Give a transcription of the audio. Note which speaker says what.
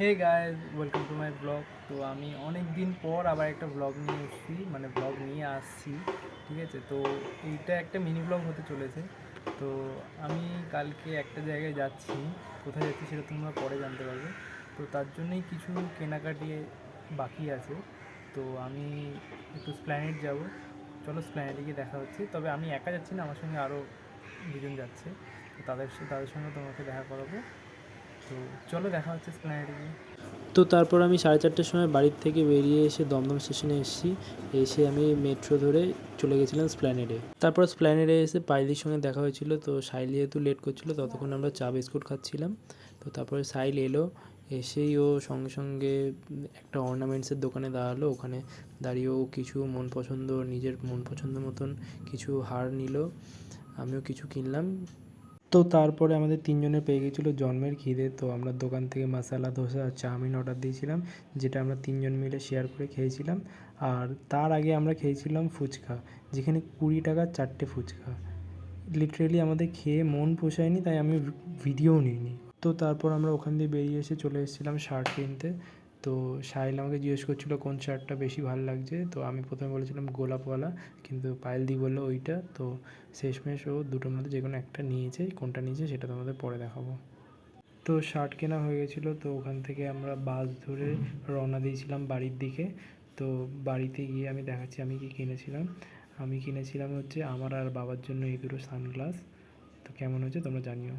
Speaker 1: Hey guys, welcome to my blog. তো আমি অনেক দিন পর আবার একটা ব্লগ নিয়ে এসেছি, মানে ব্লগ নিয়ে আসছি। ঠিক আছে, তো এইটা একটা মিনি ব্লগ হতে চলেছে। তো আমি কালকে একটা জায়গায় যাচ্ছি, কোথায় যাচ্ছি সেটা তোমরা পরে জানতে পারবে। তো তার জন্যই কিছু কেনাকাটি বাকি আছে। তো আমি একটু স্প্ল্যানেড যাব। চলো স্প্ল্যানেডে গিয়ে দেখা হচ্ছে। তবে আমি একা যাচ্ছি না, আমার সঙ্গে আরও দুজন যাচ্ছে। তো তাদের সঙ্গে তোমাকে দেখা করাবো। তো চলো দেখা হচ্ছে স্প্ল্যানেডে গিয়ে।
Speaker 2: তো তারপর আমি 4:30টার সময় বাড়ির থেকে বেরিয়ে এসে দমদম স্টেশনে এসেছি। এসে আমি মেট্রো ধরে চলে গেছিলাম স্প্ল্যানেডে। তারপর স্প্ল্যানেডে এসে পাইলির সঙ্গে দেখা হয়েছিল। তো সাইল যেহেতু লেট করছিল, ততক্ষণ আমরা চা বিস্কুট খাচ্ছিলাম। তো তারপরে সাইল এলো, এসেই ও সঙ্গে সঙ্গে একটা অর্নামেন্টসের দোকানে দাঁড়ালো। ওখানে দাঁড়িয়েও কিছু নিজের মন পছন্দ মতন কিছু হার নিল, আমিও কিছু কিনলাম। তো তারপরে আমাদের তিনজনের পেয়ে গেছিলো জন্মের খিদে। তো আমরা দোকান থেকে মশালা ধোসা আর চাউমিন অর্ডার দিয়েছিলাম, যেটা আমরা তিনজন মিলে শেয়ার করে খেয়েছিলাম। আর তার আগে আমরা খেয়েছিলাম ফুচকা, যেখানে 20 টাকার 4টে ফুচকা। লিটারেলি আমাদের খেয়ে মন পোষায়নি, তাই আমি ভিডিওও নিইনি। তো তারপর আমরা ওখান দিয়ে বেরিয়ে এসে চলে এসেছিলাম শার্ট কিনতে। তো সাহিল আমাকে জিজ্ঞেস করছিলো কোন শার্টটা বেশি ভালো লাগছে। তো আমি প্রথমে বলেছিলাম গোলাপওয়ালা, কিন্তু পায়েলদি বললো ওইটা। তো শেষমেশ ও দুটোর মধ্যে যে কোনো একটা নিয়েছে, কোনটা নিয়েছে সেটা তোমাদের পরে দেখাবো। তো শার্ট কেনা হয়ে গেছিলো। তো ওখান থেকে আমরা বাস ধরে রওনা দিয়েছিলাম বাড়ির দিকে। তো বাড়িতে গিয়ে আমি দেখাচ্ছি আমি কি কিনেছিলাম। আমি কিনেছিলাম হচ্ছে আমার আর বাবার জন্য এই দুটো সানগ্লাস। তো কেমন হয়েছে তোমরা জানিও।